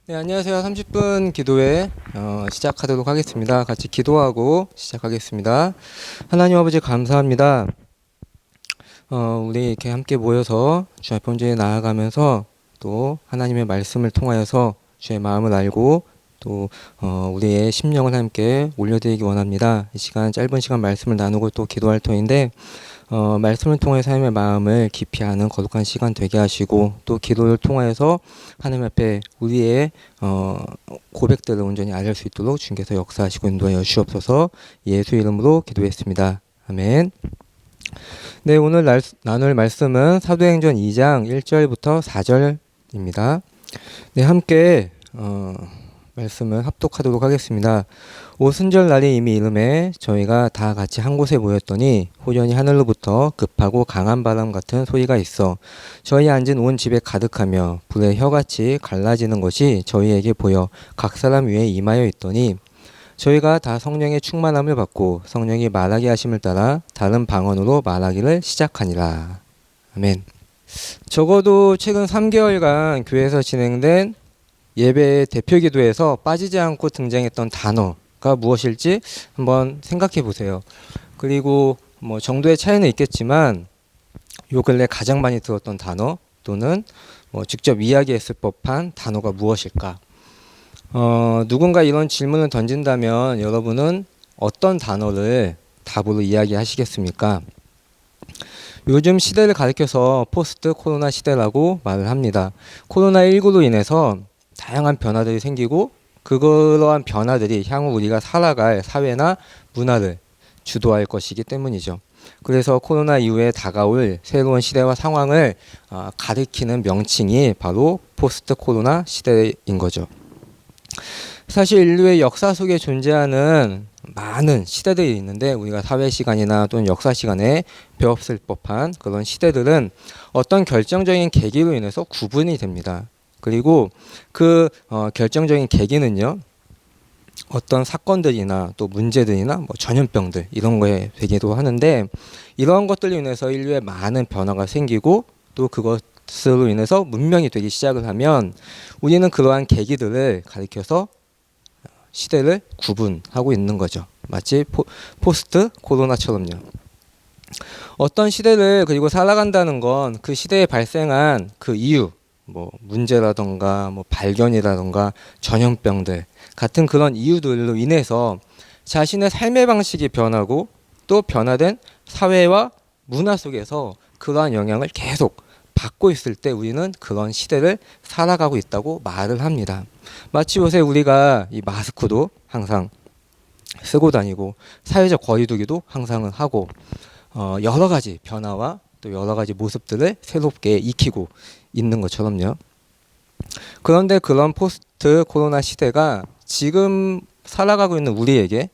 네, 안녕하세요. 30분 기도회 시작하도록 하겠습니다. 같이 기도하고 시작하겠습니다. 하나님 아버지 감사합니다. 우리 이렇게 함께 모여서 주 앞에 온전히 나아가면서 또 하나님의 말씀을 통하여서 주의 마음을 알고 또 우리의 심령을 함께 올려드리기 원합니다. 이 시간 짧은 시간 말씀을 나누고 또 기도할 터인데 말씀을 통해서 하나님의 마음을 깊이 아는 거룩한 시간 되게 하시고 또 기도를 통하여서 하나님 앞에 우리의 고백들을 온전히 알릴 수 있도록 주님께서 역사하시고 인도하여 주옵소서. 예수 이름으로 기도했습니다. 아멘. 네, 오늘 나눌 말씀은 사도행전 2장 1절부터 4절입니다. 네, 함께 말씀을 합독하도록 하겠습니다. 오순절 날이 이미 이름에 저희가 다 같이 한 곳에 모였더니 호련히 하늘로부터 급하고 강한 바람 같은 소리가 있어 저희 앉은 온 집에 가득하며 불의 혀같이 갈라지는 것이 저희에게 보여 각 사람 위에 임하여 있더니 저희가 다 성령의 충만함을 받고 성령이 말하게 하심을 따라 다른 방언으로 말하기를 시작하니라. 아멘. 적어도 최근 3개월간 교회에서 진행된 예배 대표 기도에서 빠지지 않고 등장했던 단어가 무엇일지 한번 생각해 보세요. 그리고 뭐 정도의 차이는 있겠지만 요 근래 가장 많이 들었던 단어 또는 뭐 직접 이야기했을 법한 단어가 무엇일까? 누군가 이런 질문을 던진다면 여러분은 어떤 단어를 답으로 이야기하시겠습니까? 요즘 시대를 가리켜서 포스트 코로나 시대라고 말을 합니다. 코로나19로 인해서 다양한 변화들이 생기고 그러한 변화들이 향후 우리가 살아갈 사회나 문화를 주도할 것이기 때문이죠. 그래서 코로나 이후에 다가올 새로운 시대와 상황을 가리키는 명칭이 바로 포스트 코로나 시대인 거죠. 사실 인류의 역사 속에 존재하는 많은 시대들이 있는데 우리가 사회 시간이나 또는 역사 시간에 배웠을 법한 그런 시대들은 어떤 결정적인 계기로 인해서 구분이 됩니다. 그리고 그 결정적인 계기는요, 어떤 사건들이나 또 문제들이나 뭐 전염병들 이런 거에 되기도 하는데 이러한 것들로 인해서 인류에 많은 변화가 생기고 또 그것으로 인해서 문명이 되기 시작을 하면 우리는 그러한 계기들을 가리켜서 시대를 구분하고 있는 거죠. 마치 포스트 코로나처럼요. 어떤 시대를 그리고 살아간다는 건 그 시대에 발생한 그 이유, 뭐 문제라던가 뭐 발견이라던가 전염병들 같은 그런 이유들로 인해서 자신의 삶의 방식이 변하고 또 변화된 사회와 문화 속에서 그러한 영향을 계속 받고 있을 때 우리는 그런 시대를 살아가고 있다고 말을 합니다. 마치 요새 우리가 이 마스크도 항상 쓰고 다니고 사회적 거리두기도 항상 하고 여러 가지 변화와 또 여러 가지 모습들을 새롭게 익히고 있는 것처럼요. 그런데 그런 포스트 코로나 시대가 지금 살아가고 있는 우리에게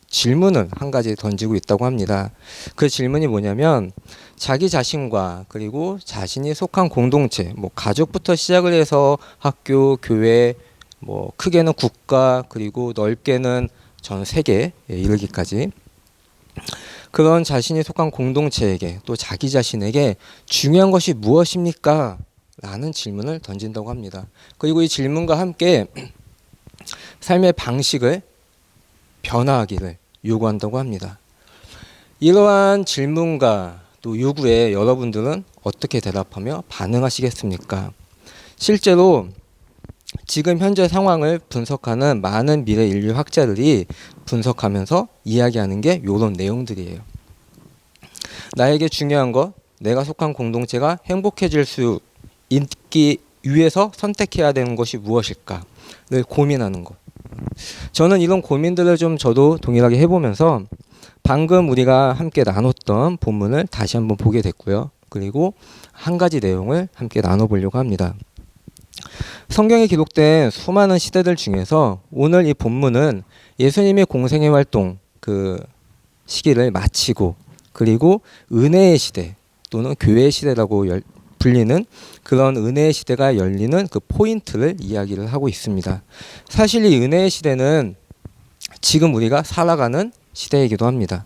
질문을 한 가지 던지고 있다고 합니다. 그 질문이 뭐냐면 자기 자신과 그리고 자신이 속한 공동체, 뭐 가족부터 시작을 해서 학교, 교회, 뭐 크게는 국가 그리고 넓게는 전 세계에 이르기까지 그런 자신이 속한 공동체에게 또 자기 자신에게 중요한 것이 무엇입니까? 라는 질문을 던진다고 합니다. 그리고 이 질문과 함께 삶의 방식을 변화하기를 요구한다고 합니다. 이러한 질문과 또 요구에 여러분들은 어떻게 대답하며 반응하시겠습니까? 실제로 지금 현재 상황을 분석하는 많은 미래 인류 학자들이 분석하면서 이야기하는 게 이런 내용들이에요. 나에게 중요한 것, 내가 속한 공동체가 행복해질 수 있기 위해서 선택해야 되는 것이 무엇일까를 고민하는 것. 저는 이런 고민들을 좀 저도 동일하게 해보면서 방금 우리가 함께 나눴던 본문을 다시 한번 보게 됐고요. 그리고 한 가지 내용을 함께 나눠보려고 합니다. 성경에 기록된 수많은 시대들 중에서 오늘 이 본문은 예수님의 공생의 활동 그 시기를 마치고 그리고 은혜의 시대 또는 교회의 시대라고 불리는 그런 은혜의 시대가 열리는 그 포인트를 이야기를 하고 있습니다. 사실 이 은혜의 시대는 지금 우리가 살아가는 시대이기도 합니다.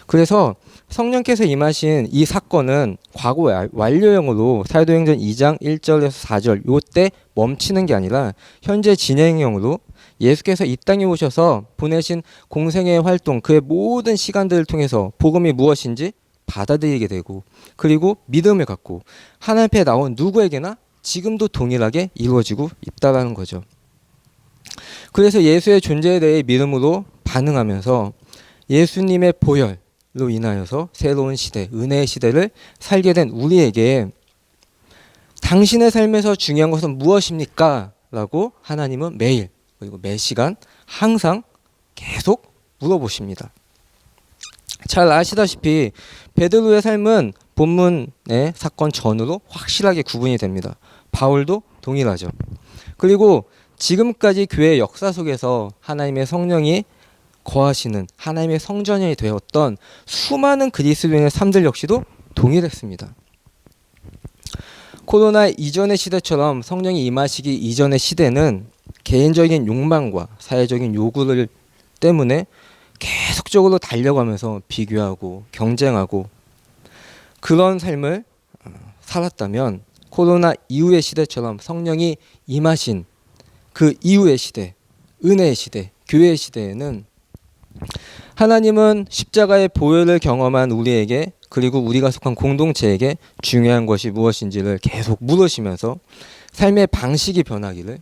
그래서 성령께서 임하신 이 사건은 과거 완료형으로 사도행전 2장 1절에서 4절 요때 멈추는 게 아니라 현재 진행형으로 예수께서 이 땅에 오셔서 보내신 공생의 활동, 그의 모든 시간들을 통해서 복음이 무엇인지 받아들이게 되고, 그리고 믿음을 갖고 하나님 앞에 나온 누구에게나 지금도 동일하게 이루어지고 있다라는 거죠. 그래서 예수의 존재에 대해 믿음으로 반응하면서 예수님의 보혈로 인하여서 새로운 시대, 은혜의 시대를 살게 된 우리에게 당신의 삶에서 중요한 것은 무엇입니까? 라고 하나님은 매일 그리고 매 시간 항상 계속 물어보십니다. 잘 아시다시피 베드로의 삶은 본문의 사건 전후로 확실하게 구분이 됩니다. 바울도 동일하죠. 그리고 지금까지 교회의 역사 속에서 하나님의 성령이 거하시는 하나님의 성전이 되었던 수많은 그리스도인의 삶들 역시도 동일했습니다. 코로나 이전의 시대처럼 성령이 임하시기 이전의 시대는 개인적인 욕망과 사회적인 요구를 때문에 계속적으로 달려가면서 비교하고 경쟁하고 그런 삶을 살았다면, 코로나 이후의 시대처럼 성령이 임하신 그 이후의 시대, 은혜의 시대, 교회의 시대에는 하나님은 십자가의 보혈을 경험한 우리에게, 그리고 우리가 속한 공동체에게 중요한 것이 무엇인지를 계속 물으시면서 삶의 방식이 변하기를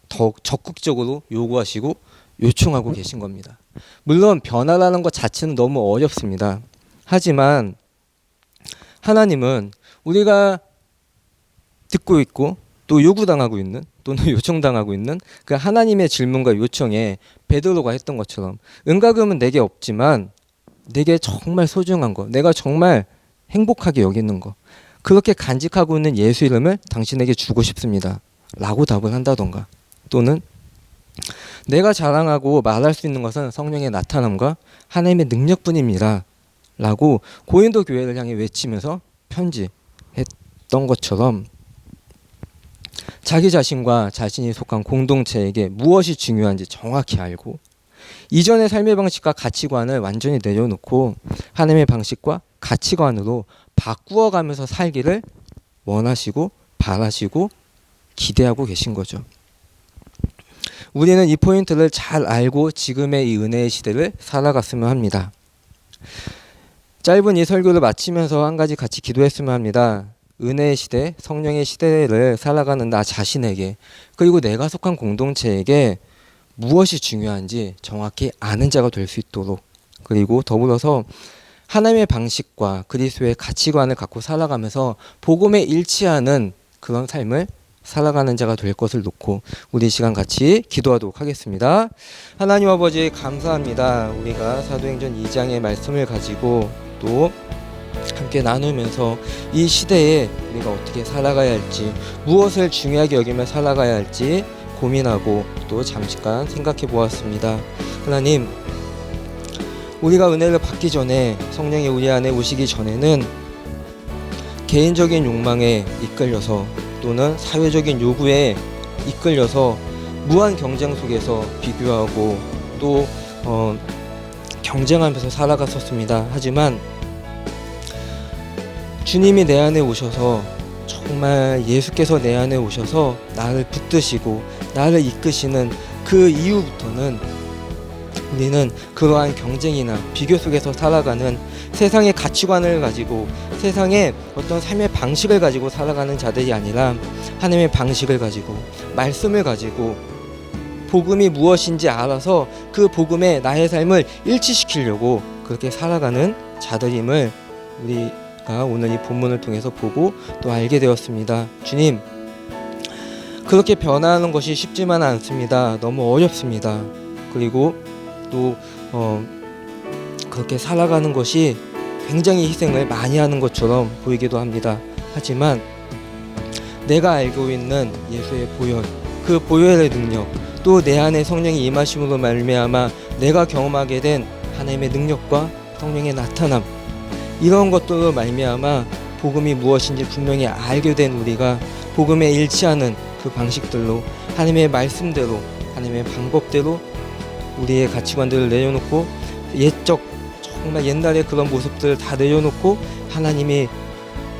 더욱 적극적으로 요구하시고 요청하고 계신 겁니다. 물론 변화라는 것 자체는 너무 어렵습니다. 하지만 하나님은 우리가 듣고 있고 또 요구당하고 있는 또는 요청당하고 있는 그 하나님의 질문과 요청에 베드로가 했던 것처럼 은과금은 내게 없지만 내게 정말 소중한 거, 내가 정말 행복하게 여기는 거, 그렇게 간직하고 있는 예수 이름을 당신에게 주고 싶습니다 라고 답을 한다던가, 또는 내가 자랑하고 말할 수 있는 것은 성령의 나타남과 하나님의 능력뿐입니다 라고 고린도 교회를 향해 외치면서 편지했던 것처럼 자기 자신과 자신이 속한 공동체에게 무엇이 중요한지 정확히 알고 이전의 삶의 방식과 가치관을 완전히 내려놓고 하나님의 방식과 가치관으로 바꾸어가면서 살기를 원하시고 바라시고 기대하고 계신 거죠. 우리는 이 포인트를 잘 알고 지금의 이 은혜의 시대를 살아갔으면 합니다. 짧은 이 설교를 마치면서 한 가지 같이 기도했으면 합니다. 은혜의 시대, 성령의 시대를 살아가는 나 자신에게, 그리고 내가 속한 공동체에게 무엇이 중요한지 정확히 아는 자가 될 수 있도록, 그리고 더불어서 하나님의 방식과 그리스도의 가치관을 갖고 살아가면서 복음에 일치하는 그런 삶을 살아가는 자가 될 것을 놓고 우리 시간 같이 기도하도록 하겠습니다. 하나님 아버지 감사합니다. 우리가 사도행전 2장의 말씀을 가지고 또 함께 나누면서 이 시대에 우리가 어떻게 살아가야 할지, 무엇을 중요하게 여기며 살아가야 할지 고민하고 또 잠깐 생각해 보았습니다. 하나님, 우리가 은혜를 받기 전에, 성령이 우리 안에 오시기 전에는 개인적인 욕망에 이끌려서 또는 사회적인 요구에 이끌려서 무한 경쟁 속에서 비교하고 또 경쟁하면서 살아갔었습니다. 하지만 주님이 내 안에 오셔서, 정말 예수께서 내 안에 오셔서 나를 붙드시고 나를 이끄시는 그 이후부터는 우리는 그러한 경쟁이나 비교 속에서 살아가는, 세상의 가치관을 가지고 세상의 어떤 삶의 방식을 가지고 살아가는 자들이 아니라 하나님의 방식을 가지고 말씀을 가지고 복음이 무엇인지 알아서 그 복음에 나의 삶을 일치시키려고 그렇게 살아가는 자들임을 우리가 오늘 이 본문을 통해서 보고 또 알게 되었습니다. 주님, 그렇게 변화하는 것이 쉽지만 않습니다. 너무 어렵습니다. 그리고 또 그렇게 살아가는 것이 굉장히 희생을 많이 하는 것처럼 보이기도 합니다. 하지만 내가 알고 있는 예수의 보혈, 그 보혈의 능력, 또 내 안에 성령이 임하심으로 말미암아 내가 경험하게 된 하나님의 능력과 성령의 나타남, 이런 것들로 말미암아 복음이 무엇인지 분명히 알게 된 우리가 복음에 일치하는 그 방식들로, 하나님의 말씀대로, 하나님의 방법대로 우리의 가치관들을 내려놓고 옛적 정말 옛날에 그런 모습들 다 내려놓고 하나님이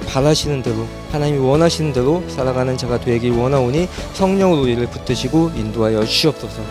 바라시는 대로, 하나님이 원하시는 대로 살아가는 자가 되길 원하오니 성령으로 우리를 붙드시고 인도하여 주시옵소서.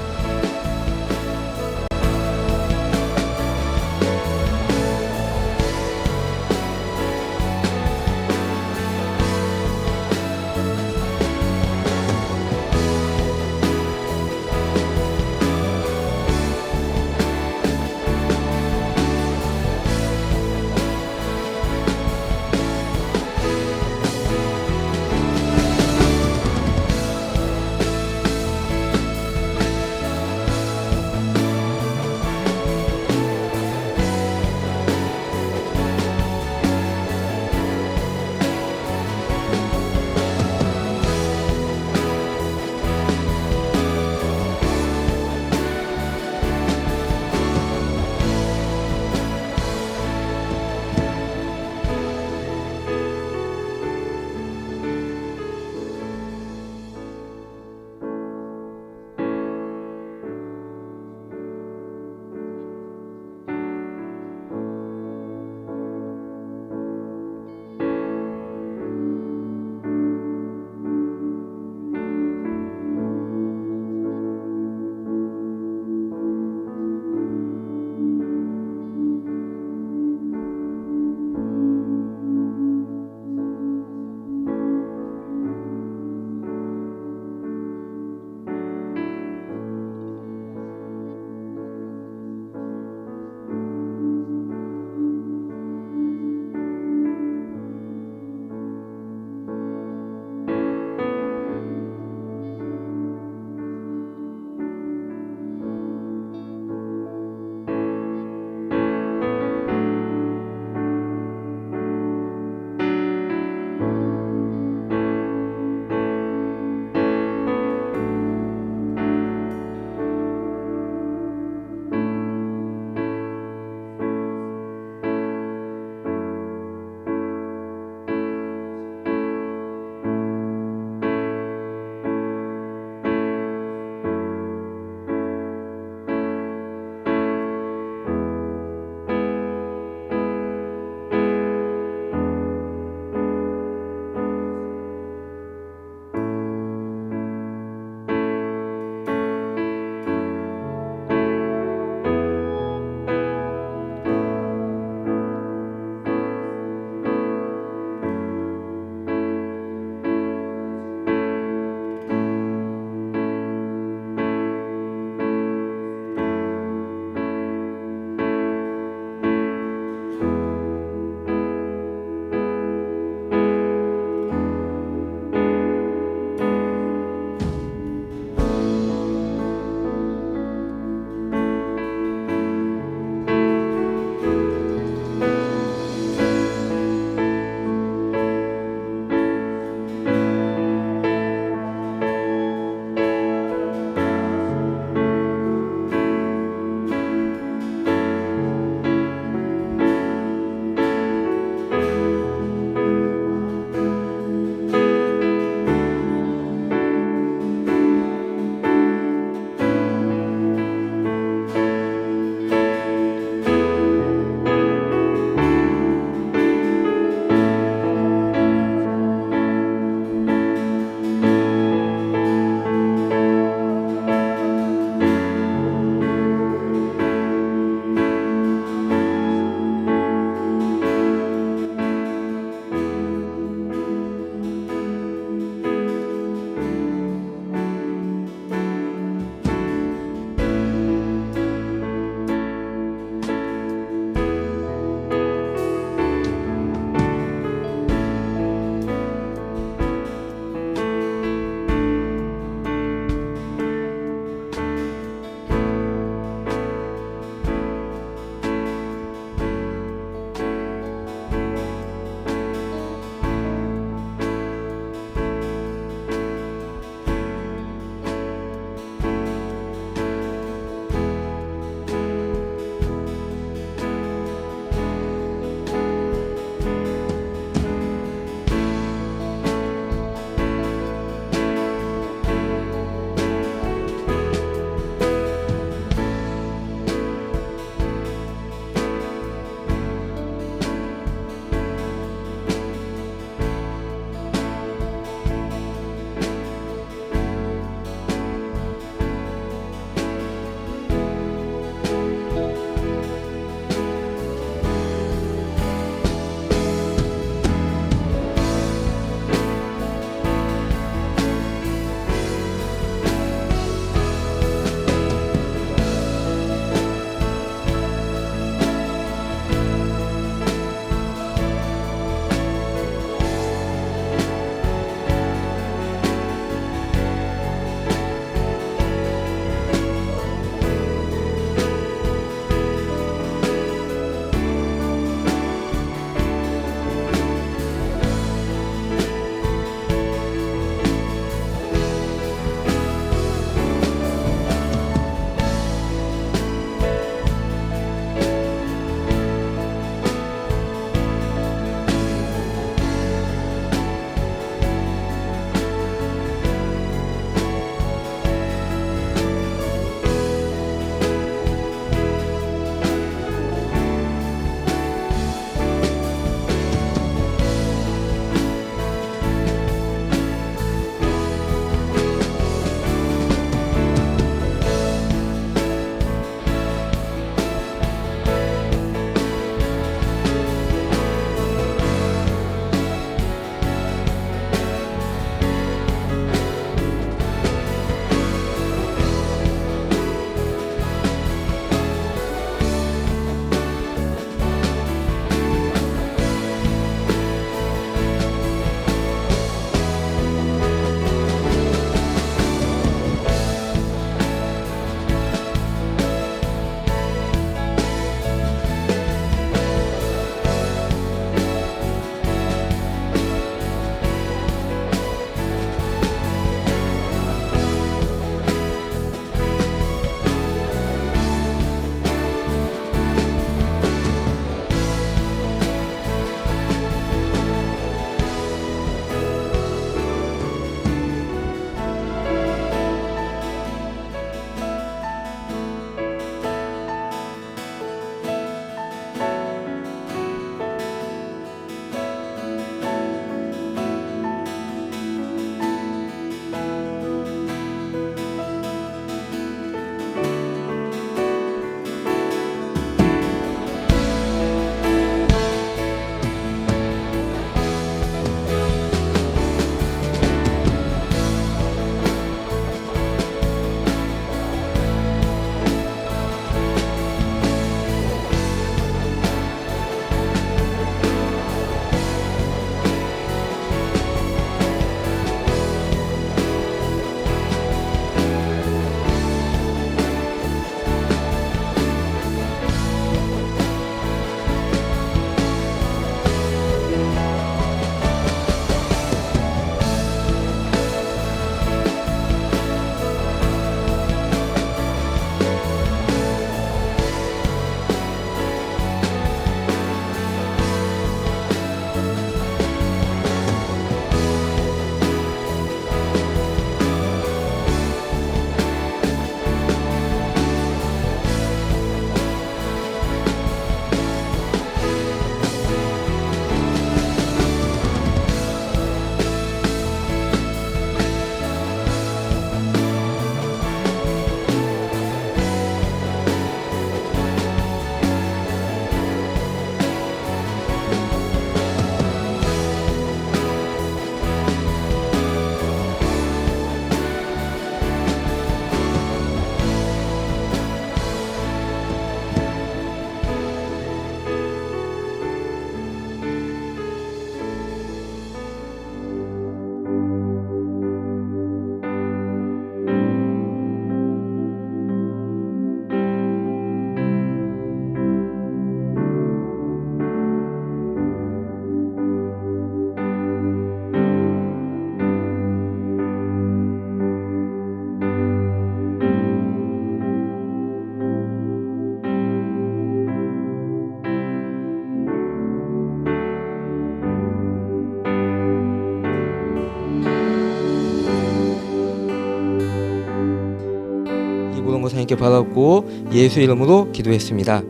하나님께 받았고 예수 이름으로 기도했습니다.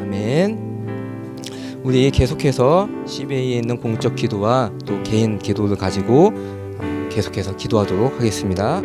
아멘. 우리 계속해서 CBA에 있는 공적 기도와 또 개인 기도를 가지고 계속해서 기도하도록 하겠습니다.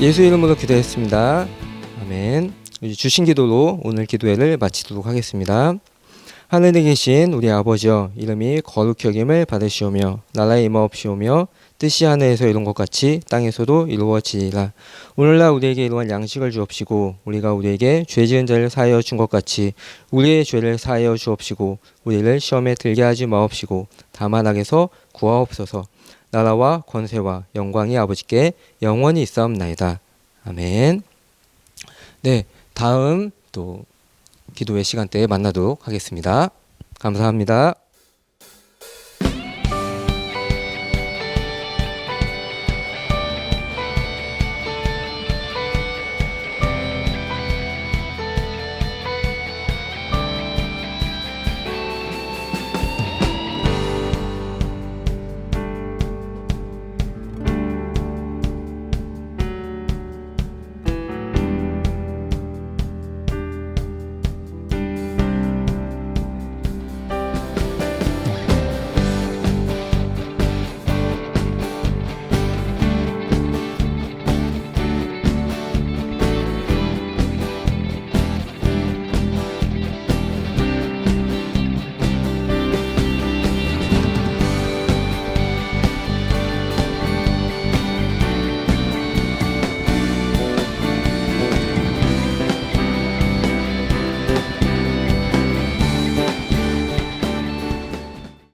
예수 이름으로 기도했습니다. 아멘. 이제 주신 기도로 오늘 기도회를 마치도록 하겠습니다. 하늘에 계신 우리 아버지여, 이름이 거룩히 여김을 받으시오며 나라의 임하옵시오며 뜻이 하늘에서 이룬 것 같이 땅에서도 이루어지리라. 오늘날 우리에게 이러한 양식을 주옵시고 우리가 우리에게 죄 지은 자를 사하여 준 것 같이 우리의 죄를 사하여 주옵시고 우리를 시험에 들게 하지 마옵시고 다만 악에서 구하옵소서. 나라와 권세와 영광이 아버지께 영원히 있사옵나이다. 아멘. 네, 다음 또 기도의 시간대에 만나도록 하겠습니다. 감사합니다.